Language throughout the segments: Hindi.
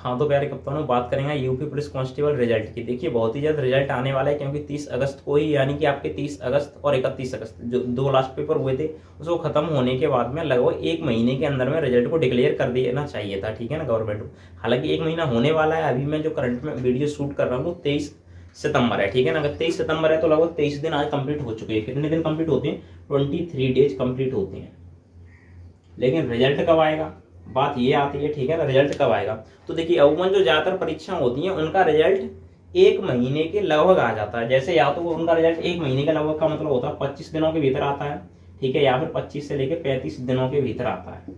हाँ तो प्यारे कप्तानों, बात करेंगे यूपी पुलिस कांस्टेबल रिजल्ट की। देखिए बहुत ही जल्द रिजल्ट आने वाला है, क्योंकि 30 अगस्त को ही, यानी कि आपके 30 अगस्त और 31 अगस्त जो 2 लास्ट पेपर हुए थे, उसको खत्म होने के बाद में लगभग 1 महीने के अंदर में रिजल्ट को डिक्लेयर कर देना चाहिए था, ठीक है ना, गवर्नमेंट को। हालांकि 1 महीना होने वाला है। अभी मैं जो करंट में वीडियो शूट कर रहा हूँ 23 सितंबर है, ठीक है ना। अगर 23 सितंबर है तो लगभग 23 दिन आज कंप्लीट हो चुके हैं। कितने दिन कंप्लीट होते हैं? 23 डेज कंप्लीट होते हैं। लेकिन रिजल्ट कब आएगा, बात ये आती है, ठीक है ना। रिजल्ट कब आएगा? तो देखिए अमूमन जो ज्यादातर परीक्षा होती हैं उनका रिजल्ट 1 महीने के लगभग आ जाता है। जैसे या तो उनका रिजल्ट 1 महीने के लगभग का मतलब होता है 25 दिनों के भीतर आता है, ठीक है, या फिर 25 से लेकर 35 दिनों के भीतर आता है,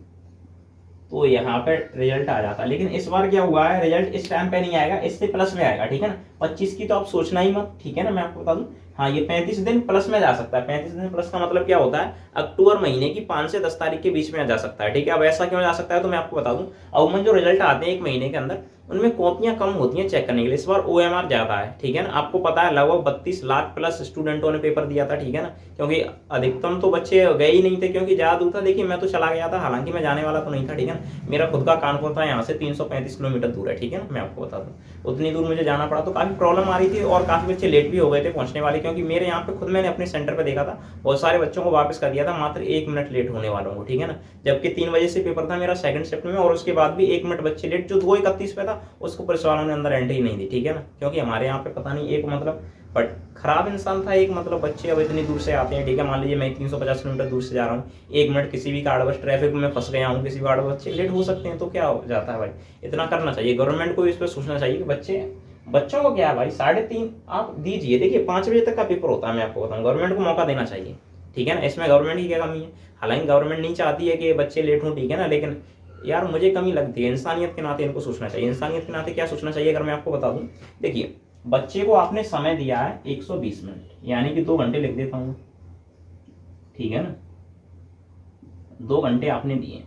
तो यहाँ पे रिजल्ट आ जाता है। लेकिन इस बार क्या हुआ है, रिजल्ट इस टाइम पे नहीं आएगा, इससे प्लस में आएगा, ठीक है ना। 25 की तो आप सोचना ही मत, ठीक है ना। मैं आपको बता दूं, हाँ ये 35 दिन प्लस में जा सकता है। 35 दिन प्लस का मतलब क्या होता है, अक्टूबर महीने की 5 से 10 तारीख के बीच में जा सकता है, ठीक है। अब ऐसा क्यों जा सकता है तो मैं आपको बता दूं, अमूमन जो रिजल्ट आते हैं 1 महीने के अंदर, उनमें कॉपियां कम होती हैं चेक करने के लिए। इस बार OMR ज्यादा है, ठीक है ना। आपको पता है लगभग 32 लाख प्लस स्टूडेंटों ने पेपर दिया था, ठीक है ना। क्योंकि अधिकतम तो बच्चे गए ही नहीं थे, क्योंकि ज्यादा दूर था। देखिए मैं तो चला गया था, हालांकि मैं जाने वाला तो नहीं था, ठीक है ना। मेरा खुद का कानपुर था, यहाँ से 335 किलोमीटर दूर है, ठीक है ना। मैं आपको बता दूं उतनी दूर मुझे जाना पड़ा, तो काफी प्रॉब्लम आ रही थी और काफी बच्चे लेट भी हो गए थे पहुंचने वाले। क्योंकि मेरे यहाँ पे खुद मैंने अपने सेंटर पे देखा था, बहुत सारे बच्चों को वापस कर दिया था मात्र 1 मिनट लेट होने वालों को, ठीक है ना। जबकि 3 बजे से पेपर था मेरा सेकंड शिफ्ट में, और उसके बाद भी 1 मिनट बच्चे लेट, जो 2:31 पे था उसको पुलिस वालों ने अंदर एंट्री नहीं दी, ठीक है ना। क्योंकि हमारे यहाँ पे पता नहीं एक मतलब बट खराब इंसान था, एक मतलब बच्चे अब इतनी दूर से आते हैं, ठीक है। मान लीजिए मैं 350 किलोमीटर दूर से जा रहा हूँ, 1 मिनट किसी भी कारणवश ट्रैफिक में फंस गया हूँ, किसी भी कारणवश बच्चे लेट हो सकते हैं, तो क्या हो जाता है भाई। इतना करना चाहिए गवर्नमेंट को, इस पर सोचना चाहिए कि बच्चों को क्या है भाई, 3:30 आप दीजिए। देखिए 5 बजे तक का पेपर होता है, मैं आपको बताऊँ, गवर्नमेंट को मौका देना चाहिए, ठीक है ना। इसमें गवर्नमेंट की क्या कमी है? हालांकि गवर्नमेंट नहीं चाहती है कि बच्चे लेट हों, ठीक है ना, लेकिन यार मुझे कमी लगती है। इंसानियत के नाते इनको सोचना चाहिए। इंसानियत के नाते क्या सोचना चाहिए, अगर मैं आपको बता दूं, देखिए बच्चे को आपने समय दिया है 120 मिनट, यानी कि 2 घंटे लिख देता हूँ, ठीक है ना। 2 घंटे आपने दिए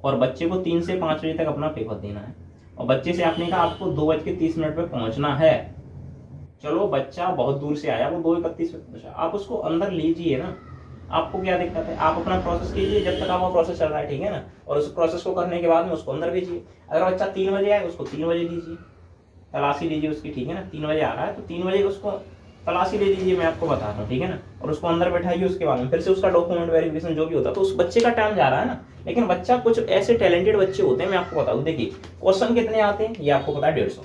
और बच्चे को 3 से 5 बजे तक अपना पेपर देना है, और बच्चे से आपने कहा आपको 2:30 पे पहुंचना है। चलो बच्चा बहुत दूर से आया, वो 2:31 पे पहुंचा, आप उसको अंदर लीजिए ना। आपको क्या दिक्कत है, आप अपना प्रोसेस कीजिए जब तक आपका प्रोसेस चल रहा है, ठीक है ना। और उस प्रोसेस को करने के बाद में उसको अंदर भेजिए। अगर बच्चा 3 बजे आए उसको 3 बजे लीजिए, तलाशी लीजिए उसकी, ठीक है ना। 3 बजे आ रहा है तो 3 बजे उसको तलाशी ले लीजिए, मैं आपको बता रहा हूँ, ठीक है ना। और उसको अंदर बैठाइए, उसके बाद में फिर से उसका डॉक्यूमेंट वेरिफिकेशन जो भी होता है, तो उस बच्चे का टाइम जा रहा है ना। लेकिन बच्चा, कुछ ऐसे टैलेंटेड बच्चे होते हैं, मैं आपको बता दूं, देखिए क्वेश्चन कितने आते हैं ये आपको पता है, 150,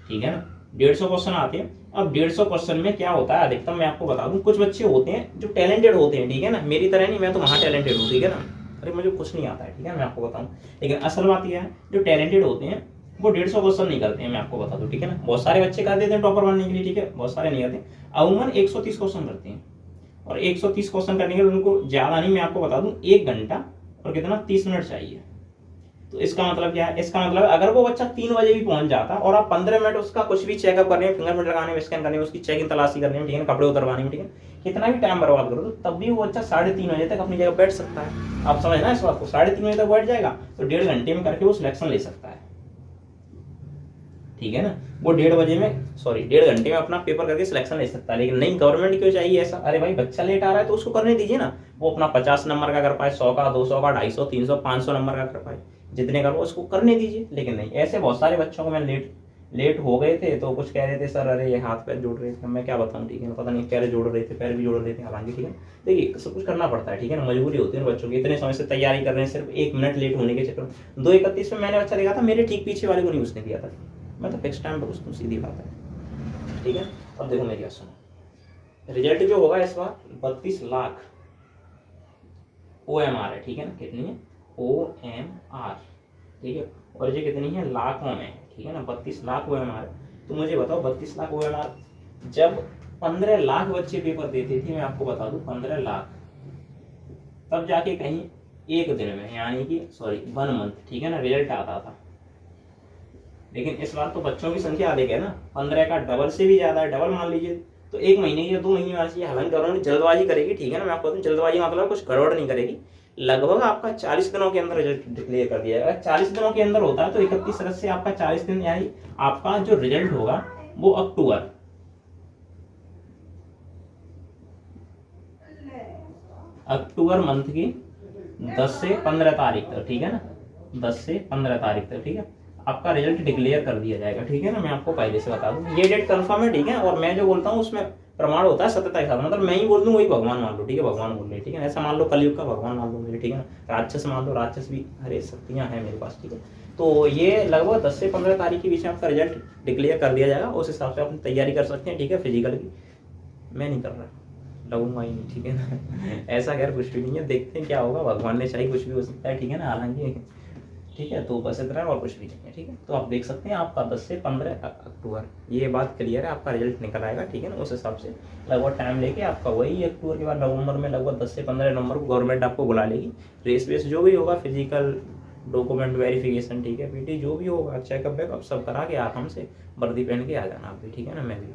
ठीक है ना। 150 क्वेश्चन आते हैं। अब 150 क्वेश्चन में क्या होता है, अधिकतम मैं आपको बता दूं, कुछ बच्चे होते हैं जो टैलेंटेड होते हैं, ठीक है ना। मेरी तरह नहीं, मैं तो वहाँ टैलेंटेड हूँ, ठीक है ना। अरे मुझे कुछ नहीं आता है, ठीक है, मैं आपको बताऊँ। लेकिन असल बात यह है, जो टैलेंटेड होते हैं वो 150 क्वेश्चन नहीं करते हैं, मैं आपको बता दूं, ठीक है ना। बहुत सारे बच्चे कर देते हैं टॉपर बनने के लिए, ठीक है, बहुत सारे नहीं करते। अमूमन 130 क्वेश्चन करते हैं, और 130 क्वेश्चन करने के लिए उनको ज्यादा नहीं, मैं आपको बता दूं, 1 घंटा और कितना 30 मिनट चाहिए। तो इसका मतलब क्या है, इसका मतलब अगर वो बच्चा 3 बजे भी पहुंच जाता और आप 15 मिनट उसका कुछ भी चेकअप करने में, फिंगरप्रिंट लगाने में, स्कैन करने में, उसकी चेकिंग तलाशी करने में, ठीक है, कपड़े उतरवाने में, ठीक है, कितना भी टाइम बर्बाद करो, तो तब भी वो बच्चा 3:30 बजे तक अपनी जगह बैठ सकता है। आप समझना इस बात को, 3:30 बजे तक बैठ जाएगा तो 1.5 घंटे में करके वो सिलेक्शन ले सकता है, ठीक है ना। वो 1.5 घंटे में अपना पेपर करके सिलेक्शन ले सकता है। लेकिन नहीं, गवर्नमेंट क्यों चाहिए ऐसा? अरे भाई बच्चा लेट आ रहा है तो उसको करने दीजिए ना। वो अपना 50 नंबर का कर पाए, 100 का, 200 का, 250, 300, 500 नंबर का कर पाए, जितने का वो उसको करने दीजिए। लेकिन नहीं, ऐसे बहुत सारे बच्चों को मैं लेट हो गए थे तो कुछ कह रहे थे सर, अरे ये हाथ पैर जोड़ रहे थे, मैं क्या बताऊं, ठीक है, पता नहीं पैर जोड़ रहे थे, पैर भी जोड़ रहे थे, हालांकि ठीक है। देखिए सब कुछ करना पड़ता है, ठीक है ना, मजबूरी होती है बच्चों की। इतने समय से तैयारी कर रहे हैं, सिर्फ 1 मिनट लेट होने के चक्कर में। 2:31 में मैंने बच्चा देखा था, मेरे ठीक पीछे वाले को नहीं उसने दिया था। मैं तो फिक्स टाइम पे घुसता हूँ, सीधी बात है, ठीक है। अब देखो मेरी बात सुनो, रिजल्ट जो होगा इस बार 32 लाख OMR है, ठीक है ना। कितनी है? OMR, ठीक है। और ये कितनी है? लाखों में, ठीक है ना। 32 लाख OMR है। तो मुझे बताओ 32 लाख OMR, जब 15 लाख बच्चे पेपर देते थे, मैं आपको बता दूं 15 लाख, तब जाके कहीं एक दिन में, यानी कि 1 मंथ, ठीक है ना, रिजल्ट आता था। लेकिन इस बार तो बच्चों की संख्या अधिक है ना, 15 का डबल से भी ज्यादा है, डबल मान लीजिए, तो 1 महीने या 2 महीने में चाहिए। हालांकि गवर्नमेंट जल्दबाजी करेगी, ठीक है ना, मैं आपको बताऊं, जल्दबाजी मतलब कुछ गड़बड़ नहीं करेगी। लगभग आपका 40 दिनों के अंदर रिजल्ट डिक्लेयर कर दिया जाएगा। 40 दिनों के अंदर होता है तो 31 अगस्त से आपका 40 दिन, यानी आपका जो रिजल्ट होगा वो अक्टूबर मंथ की 10 से 15 तारीख तक, ठीक है ना, 10 से 15 तारीख तक, ठीक है। आपका रिजल्ट डिक्लेयर कर दिया जाएगा, ठीक है ना। मैं आपको पहले से बता दूं, ये डेट कंफर्म है, ठीक है। और मैं जो बोलता हूँ उसमें प्रमाण होता है सत्यता के साथ, मतलब मैं ही बोल दूं वही भगवान मान लो, ठीक है, भगवान बोल रहे, ठीक है। ऐसा मान लो कलयुग का भगवान मान लो मुझे, ठीक है ना। राक्षस मान लो, राक्षस भी, अरे शक्तियाँ हैं मेरे पास, ठीक है। तो ये लगभग 10 से 15 तारीख के बीच में आपका रिजल्ट डिक्लेयर कर दिया जाएगा। उस हिसाब से आप तैयारी कर सकते हैं, ठीक है, फिजिकल की। मैं नहीं कर रहा, लगूंगा ही नहीं, ठीक है ना। ऐसा खैर कुछ भी नहीं है, देखते हैं क्या होगा, भगवान ने चाहे कुछ भी हो सकता है, ठीक है ना, हालांकि, ठीक है। तो बस इतना और कुछ भी नहीं है, ठीक है। तो आप देख सकते हैं आपका 10 से 15 अक्टूबर, ये बात क्लियर है, आपका रिजल्ट निकल आएगा, ठीक है ना। उस हिसाब से लगभग टाइम लेके आपका वही अक्टूबर के बाद नवंबर में लगभग 10 से 15 नवंबर को गवर्नमेंट आपको बुला लेगी। रेस वेस जो भी होगा, फिजिकल, डॉक्यूमेंट वेरिफिकेशन, ठीक है, पीटी जो भी होगा, चेकअप वेकअप सब करा के आराम से वर्दी पहन के आ जाना आप भी, ठीक है ना, मैं भी।